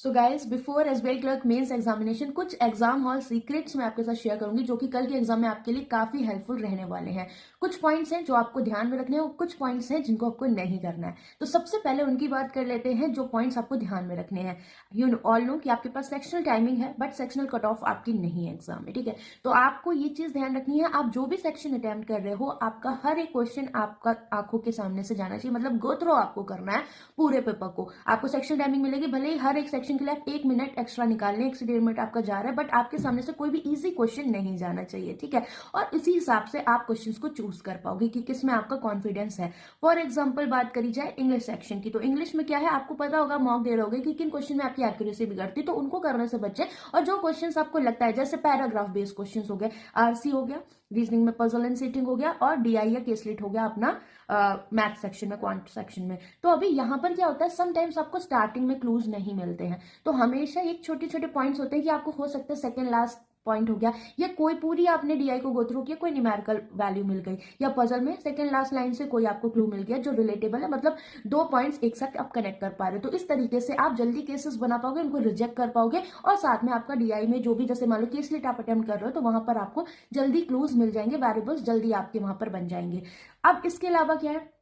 सो guys, before SBI clerk mains examination कुछ exam hall secrets मैं आपके साथ शेयर करूंगी जो कि कल के एग्जाम में आपके लिए काफी हेल्पफुल रहने वाले हैं। कुछ पॉइंट्स हैं जो आपको ध्यान में रखने हैं और कुछ पॉइंट्स हैं जिनको आपको नहीं करना है। तो सबसे पहले उनकी बात कर लेते हैं जो पॉइंट्स आपको ध्यान में रखने हैं। यू ऑल नो कि आपके पास सेक्शनल टाइमिंग है बट सेक्शनल कट ऑफ आपकी नहीं है एग्जाम में, ठीक है। तो आपको ये चीज ध्यान रखनी है, आप जो भी सेक्शन अटेम्प्ट कर रहे हो आपका हर एक क्वेश्चन आपका आंखों के सामने से जाना चाहिए, मतलब गो थ्रू आपको करना है पूरे पेपर को। आपको सेक्शन टाइमिंग मिलेगी, भले ही हर एक सेक्शन के लिए आप 1 मिनट एक्स्ट्रा निकाल लें, 1 से 1.5 मिनट आपका जा रहा है, बट आपके सामने से कोई भी इजी क्वेश्चन नहीं जाना चाहिए, ठीक है। और इसी हिसाब से आप क्वेश्चंस को चूज कर पाओगे कि किस में आपका कॉन्फिडेंस है। फॉर एग्जांपल बात करी जाए इंग्लिश सेक्शन की, तो इंग्लिश में क्या है, आपको पता होगा, मॉक दे रहोगे कि किन क्वेश्चन में आपकी एक्यूरेसी बिगड़ती, तो उनको करने से बच्चे। और जो क्वेश्चन आपको लगता है, जैसे पैराग्राफ बेस्ड क्वेश्चन हो गए, आरसी हो गया, रीजनिंग में पजल एंड सेटिंग हो गया, और डीआई या केसलेट हो गया अपना मैथ सेक्शन में, क्वांट सेक्शन में। तो अभी यहाँ पर क्या होता है, समटाइम्स आपको स्टार्टिंग में क्लूज नहीं मिलते हैं, तो हमेशा एक छोटे छोटे पॉइंट्स होते हैं कि आपको हो सकता है सेकंड लास्ट पॉइंट हो गया, या कोई पूरी आपने डीआई को गो थ्रू किया, कोई न्यूमेरिकल वैल्यू मिल गई, या पजल में सेकंड लास्ट लाइन से कोई आपको क्लू मिल गया जो रिलेटेबल है, मतलब 2 पॉइंट्स एक साथ आप कनेक्ट कर पा रहे हो। तो इस तरीके से आप जल्दी केसेस बना पाओगे, उनको रिजेक्ट कर पाओगे, और साथ में आपका डीआई में जो भी, जैसे मान लो केस लेट आप अटेम्प्ट कर रहे हो, तो वहां पर आपको जल्दी क्लूज मिल जाएंगे, वेरिएबल्स जल्दी आपके वहां पर बन जाएंगे। अब इसके अलावा क्या है,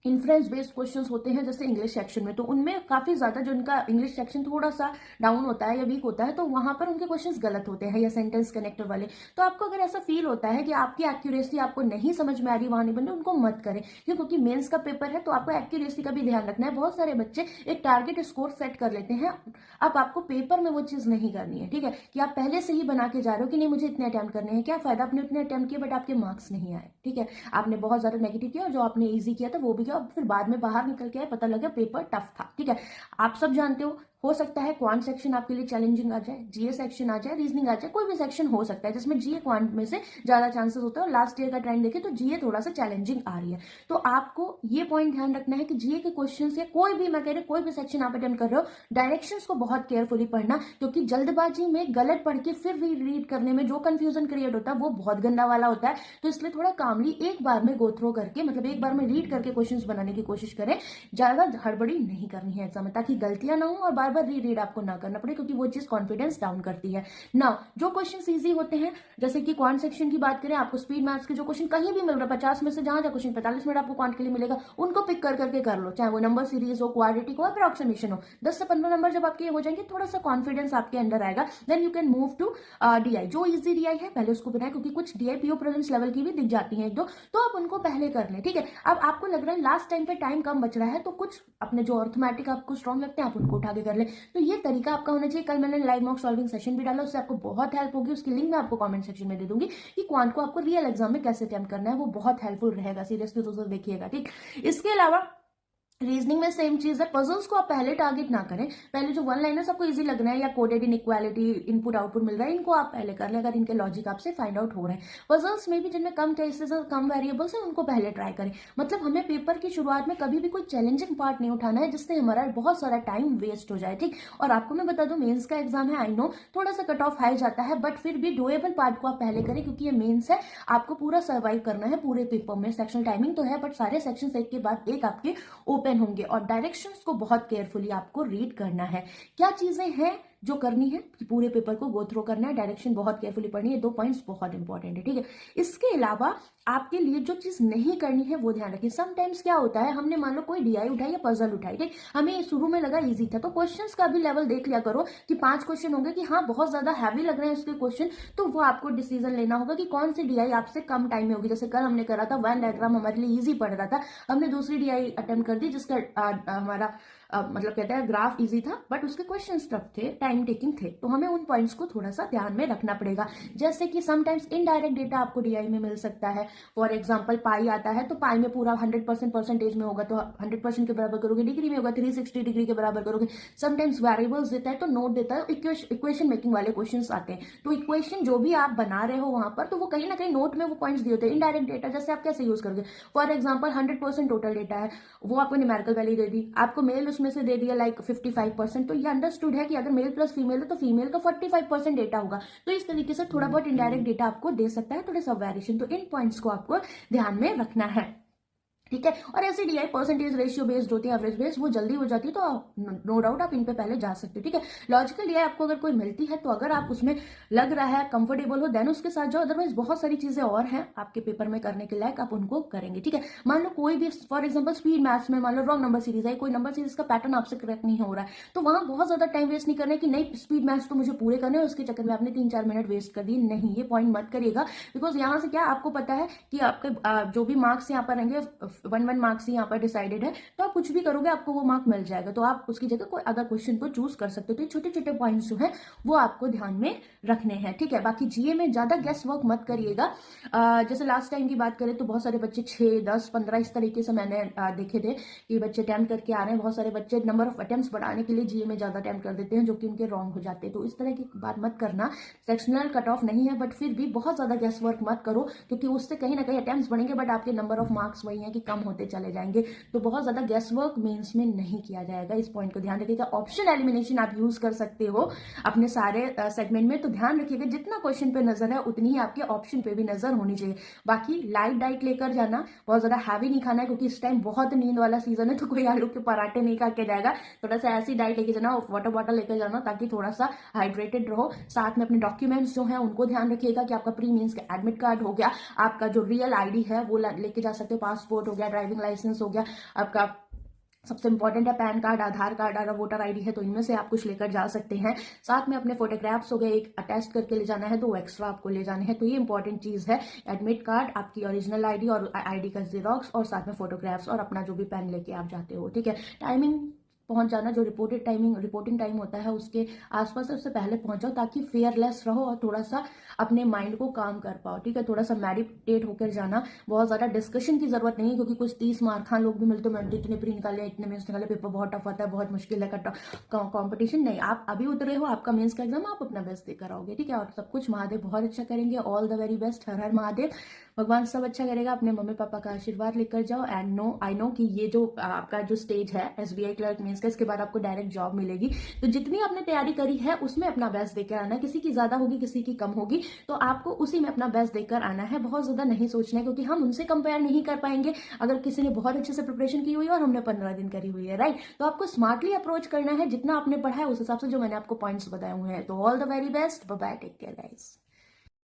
इन्फ्रेंस बेस्ड क्वेश्चंस होते हैं जैसे इंग्लिश सेक्शन में, तो उनमें काफी ज्यादा जो उनका इंग्लिश सेक्शन थोड़ा सा डाउन होता है या वीक होता है, तो वहां पर उनके क्वेश्चंस गलत होते हैं, या सेंटेंस कनेक्टर वाले। तो आपको अगर ऐसा फील होता है कि आपकी एक्यूरेसी आपको नहीं समझ में आ रही, वहां नहीं बन रही, उनको मत करें, क्योंकि मेंस का पेपर है, तो आपको एक्यूरेसी का भी ध्यान रखना है। बहुत सारे बच्चे एक टारगेट स्कोर सेट कर लेते हैं, अब आपको पेपर में वो चीज नहीं करनी है, ठीक है, कि आप पहले से ही बना के जा रहे हो कि नहीं मुझे इतने अटेम्प्ट करने हैं, क्या फायदा, आपने उतने अटेम्प्ट किए बट आपके मार्क्स नहीं आए, ठीक है। आपने बहुत ज्यादा नेगेटिव किया, और जो आपने ईजी किया था वो भी किया, और फिर बाद में बाहर निकल के आए, पता लगा पेपर टफ था, ठीक है। आप सब जानते हो सकता है क्वांट सेक्शन आपके लिए चैलेंजिंग आ जाए, जीए सेक्शन आ जाए, रीजनिंग आ जाए, कोई भी सेक्शन हो सकता है जिसमें जीए क्वांट में से ज्यादा चांसेस होता है, और लास्ट ईयर का ट्रेंड देखें तो जीए थोड़ा सा चैलेंजिंग आ रही है। तो आपको ये पॉइंट ध्यान रखना है कि जीए के क्वेश्चन या कोई भी, मैं कह रही कोई भी सेक्शन आप अटेम्प्ट कर रहे हो, डायरेक्शंस को बहुत केयरफुली पढ़ना, क्योंकि जल्दबाजी में गलत पढ़ के फिर रीड करने में जो कंफ्यूजन क्रिएट होता है वो बहुत गंदा वाला होता है। तो इसलिए थोड़ा कामली एक बार में गो थ्रो करके, मतलब एक बार में रीड करके क्वेश्चन बनाने की कोशिश करें, ज्यादा हड़बड़ी नहीं करनी है एग्जाम में, ताकि गलतियां ना हो और बार बार रीड आपको ना करना पड़े, क्योंकि वो चीज कॉन्फिडेंस डाउन करती है ना। जो क्वेश्चन इजी होते हैं, जैसे कि क्वांट सेक्शन की बात करें, आपको स्पीड मैथ्स के जो क्वेश्चन कहीं भी मिल रहा है, 50 में से जहां जहां क्वेश्चन 45 मिनट आपको क्वांट के लिए मिलेगा, उनको पिक कर करके कर लो, चाहे वो नंबर सीरीज हो, क्वाड्रेटिक हो, अप्रॉक्सीमेशन हो। 10 से 15 नंबर जब आपके हो जाएंगे, थोड़ा सा कॉन्फिडेंस आपके अंदर आएगा, then you can move to DI. जो इजी डीआई है पहले उसको बनाए, क्योंकि कुछ डीआई पीओ प्रीलिम्स लेवल की भी दिख जाती है एक दो, तो आप उनको पहले कर लें, ठीक है। अब आपको लग रहा है लास्ट टाइम पे टाइम कम बच रहा है, तो कुछ अपने जो अर्थमेटिक आपको स्ट्रॉन्ग लगते हैं आप उनको उठा के कर ले। तो ये तरीका आपका होना चाहिए। कल मैंने लाइव मॉक सॉल्विंग सेशन भी डाला, उससे आपको बहुत हेल्प होगी, उसकी लिंक मैं आपको कमेंट सेक्शन में दे दूंगी, कि क्वांट को आपको रियल एग्जाम में कैसे अटेम्प्ट करना है, वो बहुत हेल्पफुल रहेगा, सीरियसली तो देखिएगा, ठीक। इसके अलावा रीजनिंग में सेम चीज है, पजल्स को आप पहले टारगेट ना करें, पहले जो वन लाइनर्स आपको इजी लग रहा है, या कोडेड इनइक्वालिटी, इनपुट आउटपुट मिल रहा है, इनको आप पहले कर लें अगर इनके लॉजिक आपसे फाइंड आउट हो रहे हैं। पजल्स में भी जिनमें कम चॉइसेस और कम वेरिएबल्स हैं, उनको पहले ट्राई करें। मतलब हमें पेपर की शुरुआत में कभी भी कोई चैलेंजिंग पार्ट नहीं उठाना है जिससे हमारा बहुत सारा टाइम वेस्ट हो जाए, ठीक। और आपको मैं बता दूं, मेंस का एग्जाम है, आई नो थोड़ा सा कट ऑफ हाई जाता है, बट फिर भी डुएबल पार्ट को आप पहले करें, क्योंकि ये मेंस है, आपको पूरा सर्वाइव करना है पूरे पेपर में। सेक्शनल टाइमिंग तो है, बट सारे सेक्शन एक के बाद एक आपके ओपन होंगे, और डायरेक्शंस को बहुत केयरफुली आपको रीड करना है। क्या चीजें हैं जो करनी है, कि पूरे पेपर को गो थ्रो करना है, डायरेक्शन बहुत केयरफुली पढ़नी है, 2 पॉइंट्स बहुत इंपॉर्टेंट है, ठीक है। इसके अलावा आपके लिए जो चीज नहीं करनी है वो ध्यान रखिए। समटाइम्स क्या होता है, हमने मान लो कोई डीआई उठाई या पजल उठाई, ठीक, हमें शुरू में लगा इजी था, तो क्वेश्चंस का भी लेवल देख लिया करो कि 5 क्वेश्चन होंगे कि हाँ बहुत ज्यादा हैवी लग रहे हैं उसके क्वेश्चन, तो वो आपको डिसीजन लेना होगा कि कौन सी डीआई आपसे कम टाइम में होगी। जैसे कल हमने करा था वन डायग्राम, हमारे लिए इजी पड़ रहा था, हमने दूसरी डीआई अटेम्प्ट कर दी जिसका हमारा मतलब कहते हैं ग्राफ इजी था, बट उसके क्वेश्चन टफ थे, टाइम टेकिंग थे, तो हमें उन पॉइंट्स को थोड़ा सा ध्यान में रखना पड़ेगा। जैसे कि समटाइम्स इनडायरेक्ट डेटा आपको डीआई में मिल सकता है, फॉर एग्जांपल पाई आता है, तो पाई में पूरा 100% परसेंटेज में होगा, तो 100% के बराबर करोगे, डिग्री में होगा 360 डिग्री के बराबर करोगे। समटाइम्स वेरिएबल्स देता है तो नोट देता है, इक्वेशन मेकिंग वाले क्वेश्चन आते हैं, तो इक्वेशन जो भी आप बना रहे हो वहां पर, तो वो कहीं ना कहीं नोट में वो पॉइंट्स दिए होते हैं। इनडायरेक्ट डेटा जैसे आप कैसे यूज करोगे, फॉर एग्जाम्पल 100% टोटल डेटा है, वो आपको न्यूमेरिकल वैल्यू दे दी, आपको मेल उसमें से दे दिया लाइक 55%, तो ये अंडरस्टूड है कि अगर मेल प्लस फीमेल है तो फीमेल का 45% डेटा होगा। तो इस तरीके से थोड़ा बहुत इनडायरेक्ट डेटा आपको दे सकता है, थोड़े सब वेरिएशन, तो इन पॉइंट्स को आपको ध्यान में रखना है, ठीक है। और ऐसी डीआई परसेंटेज रेशियो बेस्ड होती है, एवरेज बेस्ड, वो जल्दी हो जाती है, तो नो डाउट आप इन पे पहले जा सकते हो, ठीक है। लॉजिकल डीआई आपको अगर कोई मिलती है तो अगर आप उसमें लग रहा है, कंफर्टेबल हो, देन उसके साथ जाओ, अदरवाइज बहुत सारी चीजें और हैं आपके पेपर में करने के लायक, आप उनको करेंगे, ठीक है। मान लो कोई भी फॉर एग्जाम्पल स्पीड मैथ्स में मान लो रॉन्ग नंबर सीरीज है, कोई नंबर सीरीज का पैटर्न आपसे करेक्ट नहीं हो रहा है, तो वहां बहुत ज्यादा टाइम वेस्ट नहीं करना है कि नहीं स्पीड मैथ्स तो मुझे पूरे करने हैं, उसके चक्कर में आपने 3-4 मिनट वेस्ट कर दिए, नहीं, ये पॉइंट मत करिएगा। बिकॉज यहाँ से क्या आपको पता है कि आपके जो भी मार्क्स यहाँ पर रहेंगे 1-1 मार्क्स यहाँ पर डिसाइडेड है, तो आप कुछ भी करोगे आपको वो मार्क मिल जाएगा, तो आप उसकी जगह कोई अदर क्वेश्चन को चूज कर सकते हो। तो ये छोटे छोटे पॉइंट्स जो है वो आपको ध्यान में रखने हैं, ठीक है। बाकी जीए में ज्यादा गेस वर्क मत करिएगा। जैसे लास्ट टाइम की बात करें तो बहुत सारे बच्चे 6, 10, 15 इस तरीके से मैंने देखे थे कि बच्चे अटेम्प्ट करके आ रहे हैं। बहुत सारे बच्चे नंबर ऑफ अटेम्प्ट्स बढ़ाने के लिए जीए में ज्यादा अटेम्प्ट कर देते हैं, जो कि उनके रॉन्ग हो जाते हैं, तो इस तरह की बात मत करना। सेक्शनल कट ऑफ नहीं है, बट फिर भी बहुत ज्यादा गेस वर्क मत करो, क्योंकि उससे कहीं ना कहीं अटेम्प्ट्स बढ़ेंगे बट आपके नंबर ऑफ मार्क्स वही है कि कम होते चले जाएंगे। तो बहुत ज्यादा गेस वर्क मेंस में नहीं किया जाएगा, इस पॉइंट को ध्यान रखिएगा। ऑप्शन एलिमिनेशन आप यूज कर सकते हो अपने सारे सेगमेंट में, तो ध्यान रखिएगा जितना क्वेश्चन पे नजर है उतनी ही आपके ऑप्शन पे भी नजर होनी चाहिए। बाकी लाइट डाइट लेकर जाना, बहुत ज्यादा हैवी नहीं खाना है, क्योंकि इस टाइम बहुत नींद वाला सीजन है, तो कोई आलू के पराठे नहीं खा के जाएगा। थोड़ा सा ऐसी डाइट लेके जाना, वाटर बॉटल लेकर जाना, ताकि थोड़ा सा हाइड्रेटेड रहो। साथ में अपने डॉक्यूमेंट्स जो है उनको ध्यान रखिएगा कि आपका प्री मीन्स का एडमिट कार्ड हो गया, आपका जो रियल आईडी है वो लेके जा सकते हो, पासपोर्ट हो गया, ड्राइविंग लाइसेंस हो गया, आपका सबसे इंपॉर्टेंट है पैन कार्ड, आधार कार्ड, अगर वोटर आईडी है तो इनमें से आप कुछ लेकर जा सकते हैं। साथ में अपने फोटोग्राफ्स हो गए, एक अटैच करके ले जाना है, तो वो एक्स्ट्रा आपको ले जाने हैं। तो ये इंपॉर्टेंट चीज है, एडमिट कार्ड, आपकी ओरिजिनल आईडी और आईडी का जीरोक्स, और साथ में फोटोग्राफ्स और अपना जो भी पेन लेके आप जाते हो, ठीक है। टाइमिंग पहुंच जाना, जो रिपोर्टिंग टाइम होता है उसके आसपास सबसे पहले पहुंच जाओ, ताकि फेयरलेस रहो और थोड़ा सा अपने माइंड को काम कर पाओ, ठीक है। थोड़ा सा मेडिटेट होकर जाना, बहुत ज्यादा डिस्कशन की जरूरत नहीं है, क्योंकि कुछ 30 मार्क हाँ लोग भी मिलते हैं, मैंने इतने प्री निकाले, इतने मेंस निकाले, पेपर बहुत टफ आता है, बहुत मुश्किल है, कॉम्पिटिशन नहीं, आप अभी उतरे हो, आपका मेंस का एग्जाम आप अपना बेस्ट देकर आओगे, ठीक है। और सब कुछ महादेव बहुत अच्छा करेंगे, ऑल द वेरी बेस्ट, हर हर महादेव, भगवान सब अच्छा करेगा। अपने मम्मी पापा का आशीर्वाद लेकर जाओ, एंड आई नो कि ये जो आपका जो स्टेज है एसबीआई क्लर्क मेंस का, इसके बाद आपको डायरेक्ट जॉब मिलेगी, तो जितनी आपने तैयारी करी है उसमें अपना बेस्ट देकर आना है। किसी की ज्यादा होगी, किसी की कम होगी, तो आपको उसी में अपना बेस्ट देकर आना है, बहुत ज्यादा नहीं सोचना है, क्योंकि हम उनसे कंपेयर नहीं कर पाएंगे अगर किसी ने बहुत अच्छे से प्रिपरेशन की हुई है और हमने 15 दिन करी हुई है, राइट। तो आपको स्मार्टली अप्रोच करना है, जितना आपने पढ़ा है उस हिसाब से जो मैंने आपको पॉइंट्स बताए हुए हैं। तो all the very best, bye bye, take care guys.